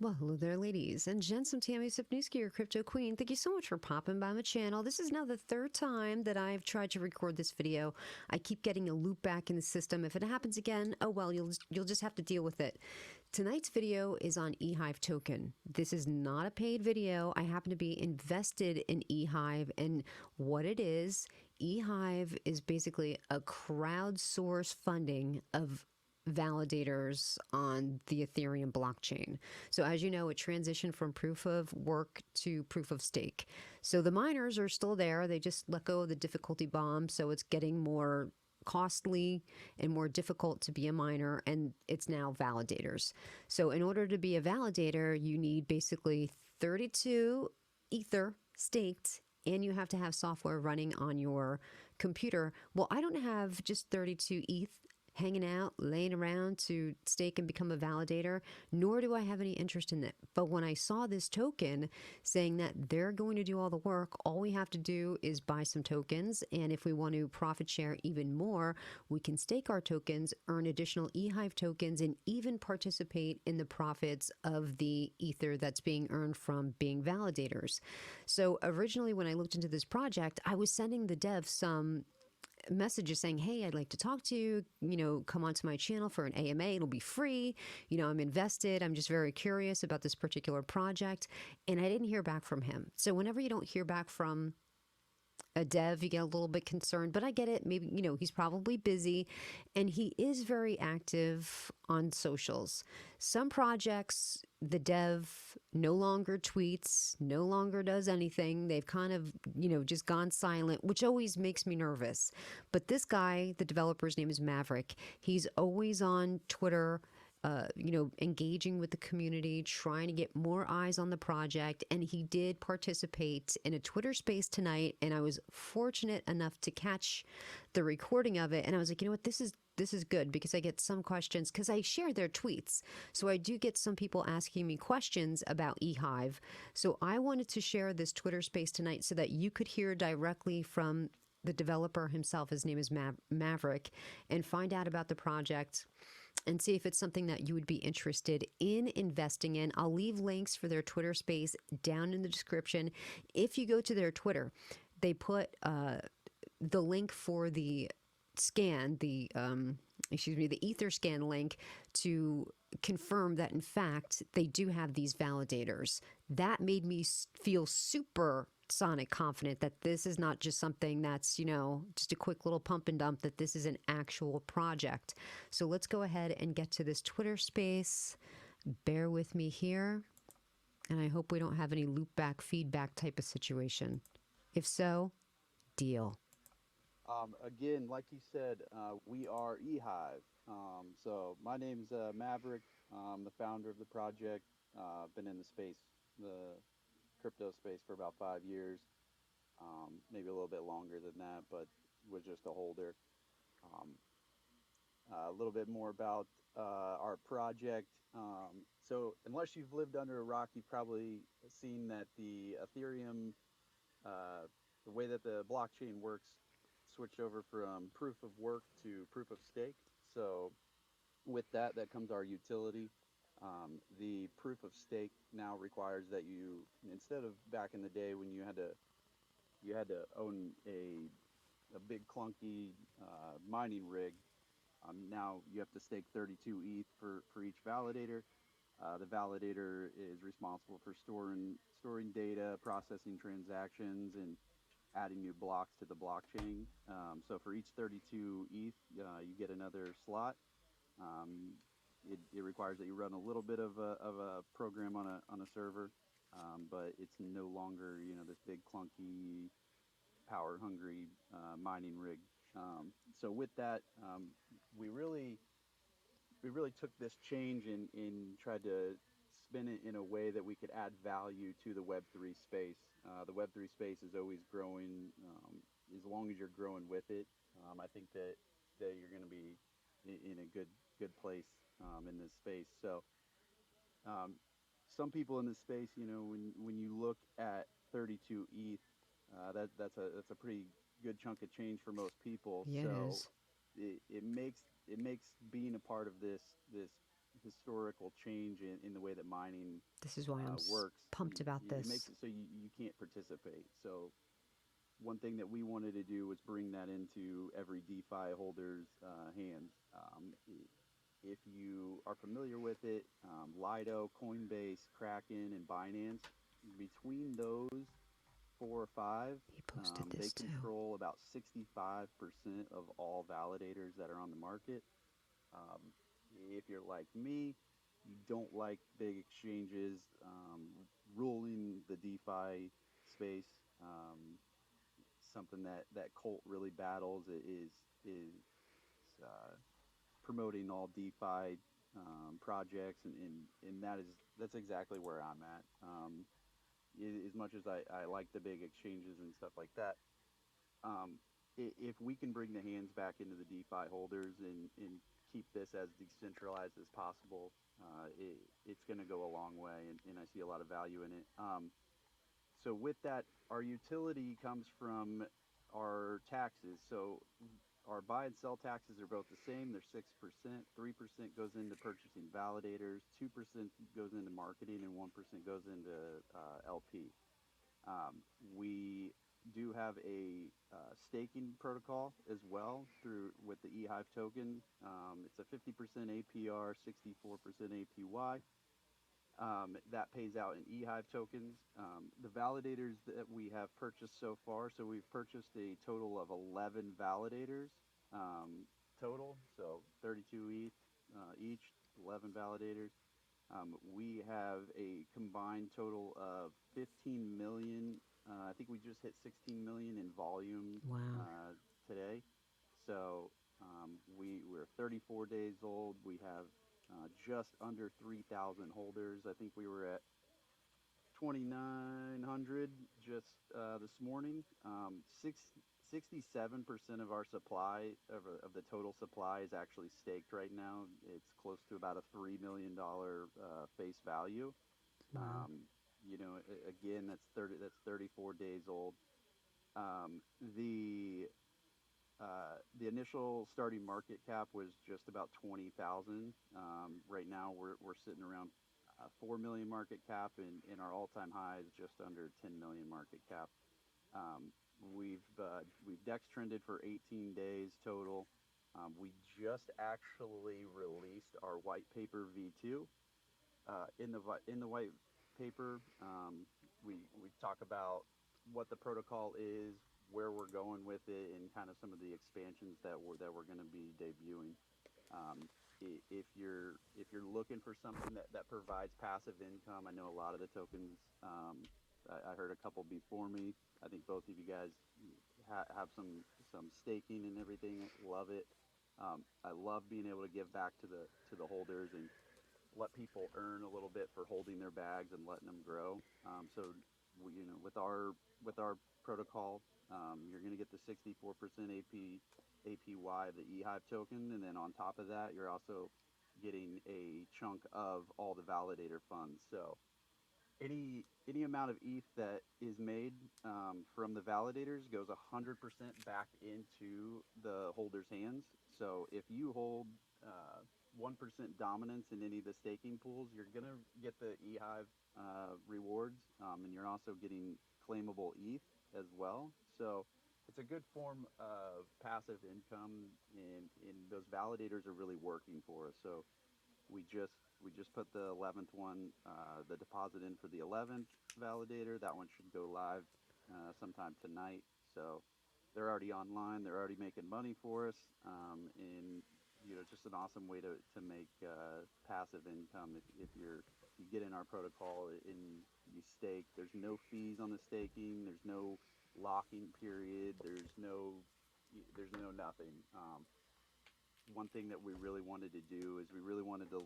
Well, hello there, ladies and gents. I'm Tammy Sipniewski, your crypto queen. Thank you so much for popping by my channel. This is now the third time that I've tried to record this video. I keep getting a loop back in the system. If it happens again, oh well, you'll just have to deal with it. Tonight's video is on EHIVE Token. This is not a paid video. I happen to be invested in EHIVE, and what it is, EHIVE is basically a crowdsource funding of validators on the Ethereum blockchain. So as you know, it transitioned from proof of work to proof of stake. So the miners are still there. They just let go of the difficulty bomb. So it's getting more costly and more difficult to be a miner, and it's now validators. So in order to be a validator, you need basically 32 ether staked, and you have to have software running on your computer. Well, I don't have just 32 ETH hanging out, laying around to stake and become a validator, nor do I have any interest in it. But when I saw this token saying that they're going to do all the work, all we have to do is buy some tokens. And if we want to profit share even more, we can stake our tokens, earn additional EHIVE tokens, and even participate in the profits of the ether that's being earned from being validators. So originally, when I looked into this project, I was sending the devs some messages saying, hey, I'd like to talk to you, come onto my channel for an AMA. It'll be free. I'm invested. I'm just very curious about this particular project. And I didn't hear back from him. So whenever you don't hear back from a dev, you get a little bit concerned, but I get it. Maybe, he's probably busy, and he is very active on socials. Some projects, the dev no longer tweets, no longer does anything. They've kind of, just gone silent, which always makes me nervous. But this guy, the developer's name is Maverick. He's always on Twitter, engaging with the community, trying to get more eyes on the project. And he did participate in a Twitter space tonight, and I was fortunate enough to catch the recording of it. And I was like, you know what, this is good, because I get some questions, because I share their tweets. So I do get some people asking me questions about E-Hive. So I wanted to share this Twitter space tonight so that you could hear directly from the developer himself. His name is Maverick, and find out about the project and see if it's something that you would be interested in investing in. I'll leave links for their Twitter space down in the description. If you go to their Twitter, they put the link for the scan, the ether scan link, to confirm that in fact they do have these validators. That made me feel super sonic confident that this is not just something that's, just a quick little pump and dump, that this is an actual project. So let's go ahead and get to this Twitter space. Bear with me here, and I hope we don't have any loopback feedback type of situation. If so, deal. Again, like you said, we are E-Hive. So my name's Maverick. I'm the founder of the project. Been in the crypto space for about 5 years, maybe a little bit longer than that, but was just a holder. Um, a little bit more about our project. So unless you've lived under a rock, you've probably seen that the Ethereum, the way that the blockchain works, switched over from proof of work to proof of stake. So with that comes our utility. The proof of stake now requires that you, instead of back in the day when you had to own a big clunky mining rig, now you have to stake 32 ETH for each validator. The validator is responsible for storing data, processing transactions, and adding new blocks to the blockchain. So for each 32 ETH, you get another slot. It requires that you run a little bit of a program on a server, but it's no longer this big clunky, power hungry mining rig. So with that, we really took this change and tried to spin it in a way that we could add value to the Web3 space. The Web3 space is always growing. As long as you're growing with it, I think that you're going to be in a good place in this space. So some people in this space, when you look at 32 ETH, that's a pretty good chunk of change for most people. Yeah, it So is. it makes being a part of this historical change in the way that mining This is why I'm works. pumped about It this. makes it so you can't participate. So one thing that we wanted to do was bring that into every DeFi holder's hands. If you are familiar with it, Lido, Coinbase, Kraken, and Binance, between those four or five, He posted they this too. control about 65% of all validators that are on the market. Um, if you're like me, you don't like big exchanges ruling the DeFi space. Something that Colt really battles is uh, promoting all DeFi projects, and that's exactly where I'm at. As much as I like the big exchanges and stuff like that, um, if we can bring the hands back into the DeFi holders and keep this as decentralized as possible, it's going to go a long way, and I see a lot of value in it. So with that, our utility comes from our taxes. So our buy and sell taxes are both the same. They're 6%. 3% goes into purchasing validators, 2% goes into marketing, and 1% goes into LP. We do have a staking protocol as well through with the E-Hive token. It's a 50% APR, 64% APY. That pays out in E-Hive tokens. The validators that we have purchased so far, so we've purchased a total of 11 validators total, so 32 ETH each, 11 validators. We have a combined total of 15 million. I think we just hit 16 million in volume Wow. today. So we're 34 days old. We have just under 3,000 holders. I think we were at 2,900 just this morning. 67% of our supply of the total supply is actually staked right now. It's close to about a $3 million face value. Wow. You know, again, that's 34 days old. Um, the the initial starting market cap was just about 20,000. Right now, we're sitting around 4 million market cap, and our all-time high is just under 10 million market cap. We've DEX trended for 18 days total. We just actually released our white paper V2. In the white paper, we talk about what the protocol is, where we're going with it, and kind of some of the expansions that we're going to be debuting. If you're looking for something that provides passive income, I know a lot of the tokens. I heard a couple before me. I think both of you guys have some staking and everything. Love it. I love being able to give back to the holders and let people earn a little bit for holding their bags and letting them grow. So with our protocol, you're going to get the 64% APY of the E-Hive token, and then on top of that, you're also getting a chunk of all the validator funds. So any amount of ETH that is made from the validators goes 100% back into the holder's hands. So if you hold 1% dominance in any of the staking pools, you're going to get the E-Hive rewards, and you're also getting claimable ETH as well. So it's a good form of passive income, and those validators are really working for us. So we just put the 11th one, the deposit in for the 11th validator. That one should go live sometime tonight. So they're already online. They're already making money for us, and just an awesome way to make passive income. If you get in our protocol and you stake, there's no fees on the staking. There's no locking period. There's no nothing. One thing that we really wanted to do is we really wanted to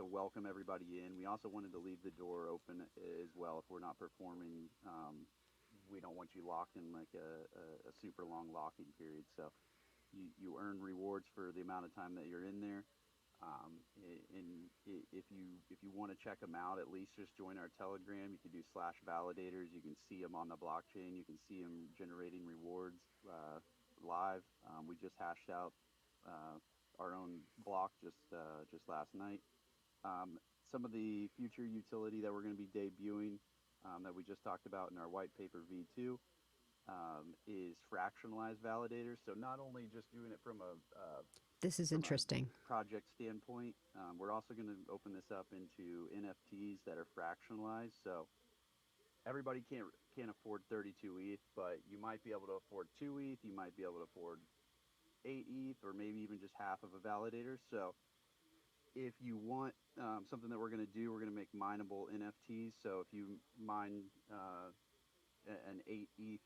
welcome everybody in. We also wanted to leave the door open as well. If we're not performing, we don't want you locked in like a super long locking period. So you earn rewards for the amount of time that you're in there. And if you want to check them out, at least just join our Telegram. You can do /validators. You can see them on the blockchain. You can see them generating rewards live. We just hashed out our own block just last night. Some of the future utility that we're going to be debuting that we just talked about in our white paper V2 is fractionalized validators. So not only just doing it This is from a interesting. project standpoint, we're also going to open this up into NFTs that are fractionalized. So everybody can't afford 32 ETH, but you might be able to afford 2 ETH. You might be able to afford 8 ETH, or maybe even just half of a validator. So if you want something that we're going to do, we're going to make mineable NFTs. So if you mine an 8 ETH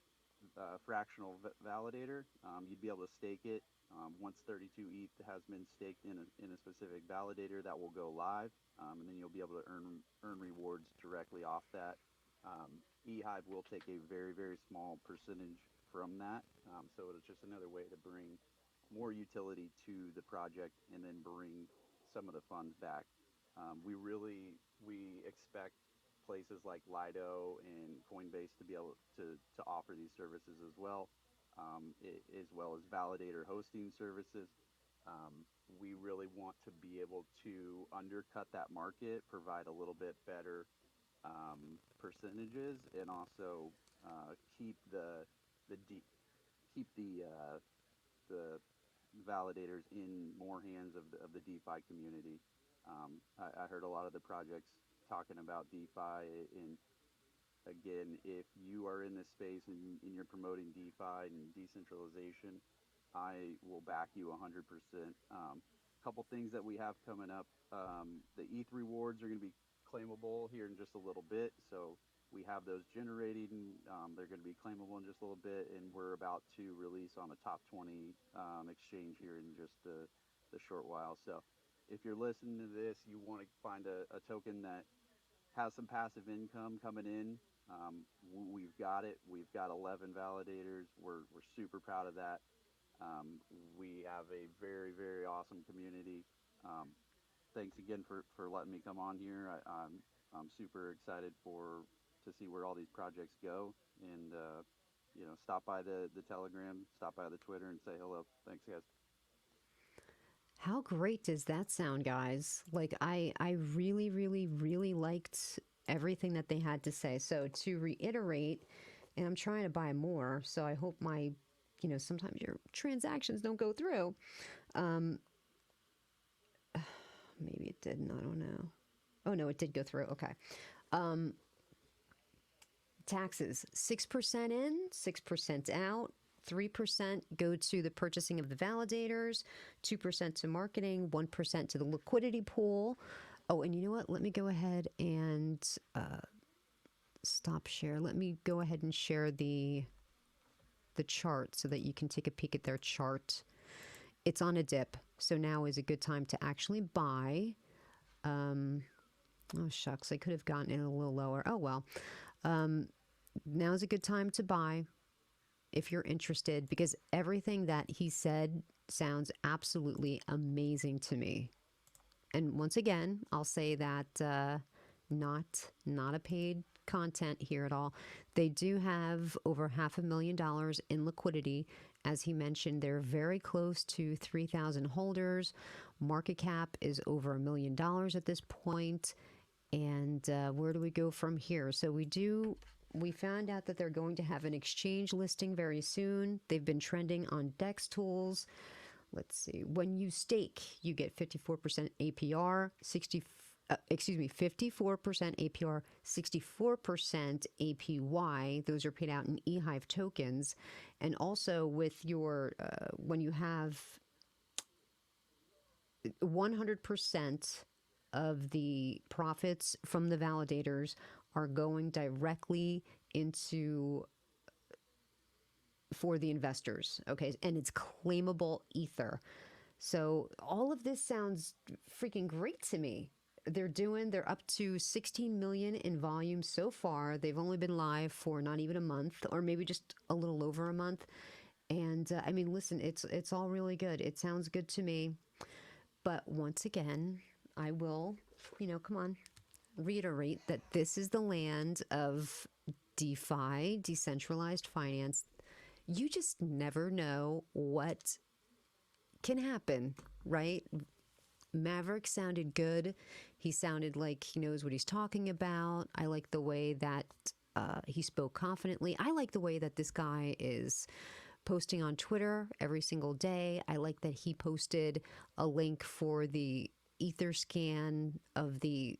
fractional validator, you'd be able to stake it. Once 32 ETH has been staked in a specific validator, that will go live, and then you'll be able to earn rewards directly off that. E-Hive will take a very, very small percentage from that, so it's just another way to bring more utility to the project and then bring some of the funds back. We expect places like Lido and Coinbase to be able to offer these services as well as validator hosting services. We really want to be able to undercut that market, provide a little bit better percentages, and also keep the validators in more hands of the DeFi community. I heard a lot of the projects talking about DeFi, and again, if you are in this space and you're promoting DeFi and decentralization, I will back you 100%. Couple things that we have coming up. The ETH rewards are going to be claimable here in just a little bit. So we have those generating. They're going to be claimable in just a little bit, and we're about to release on a top 20 exchange here in just a short while. So if you're listening to this, you want to find a token that has some passive income coming in, we've got it. We've got 11 validators. We're super proud of that. We have a very, very awesome community. Thanks again for letting me come on here. I'm super excited to see where all these projects go, and stop by the Telegram, stop by the Twitter, and say hello. Thanks, guys. How great does that sound, guys? Like, I really, really, really liked everything that they had to say. So to reiterate, and I'm trying to buy more, so I hope sometimes your transactions don't go through. Maybe it didn't, I don't know. Oh no, it did go through, okay. Taxes, 6% in, 6% out. 3% go to the purchasing of the validators, 2% to marketing, 1% to the liquidity pool. Oh, and you know what? Let me go ahead and stop share. Let me go ahead and share the chart so that you can take a peek at their chart. It's on a dip, so now is a good time to actually buy. Oh shucks, I could have gotten it a little lower. Oh well. Now is a good time to buy if you're interested, because everything that he said sounds absolutely amazing to me. And once again, I'll say that not a paid content here at all. They do have over $500,000 in liquidity. As he mentioned, they're very close to 3,000 holders. Market cap is over $1 million at this point. And where do we go from here? So we found out that they're going to have an exchange listing very soon. They've been trending on DEX tools. Let's see. When you stake, you get 54% APR, 54% APR, 64% APY. Those are paid out in EHIVE tokens. And also with your, when you have 100% of the profits from the validators are going directly for the investors, okay? And it's claimable Ether. So all of this sounds freaking great to me. They're up to 16 million in volume so far. They've only been live for not even a month, or maybe just a little over a month. And I mean, listen, it's all really good. It sounds good to me. But once again, I will, come on, reiterate that this is the land of DeFi, decentralized finance. You just never know what can happen, right? Maverick sounded good. He sounded like he knows what he's talking about. I like the way that he spoke confidently. I like the way that this guy is posting on Twitter every single day. I like that he posted a link for the ether scan of the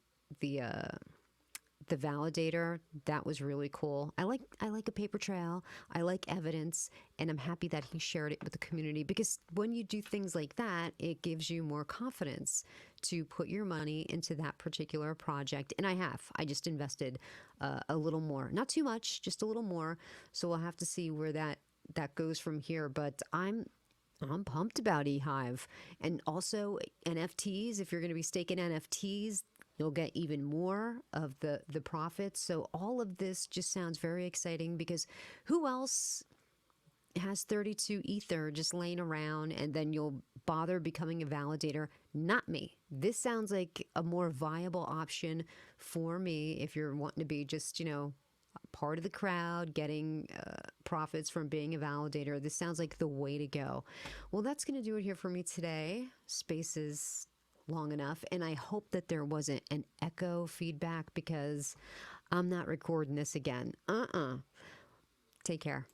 validator. That was really cool. I like a paper trail. I like evidence, and I'm happy that he shared it with the community, because when you do things like that, it gives you more confidence to put your money into that particular project. And I just invested a little more, not too much, just a little more. So we'll have to see where that goes from here. But I'm pumped about E-Hive, and also NFTs. If you're going to be staking NFTs, you'll get even more of the profits. So all of this just sounds very exciting, because who else has 32 ether just laying around and then you'll bother becoming a validator? Not me. This sounds like a more viable option for me if you're wanting to be just, part of the crowd, getting profits from being a validator. This sounds like the way to go. Well, that's going to do it here for me today. Space is long enough, and I hope that there wasn't an echo feedback, because I'm not recording this again. Take care.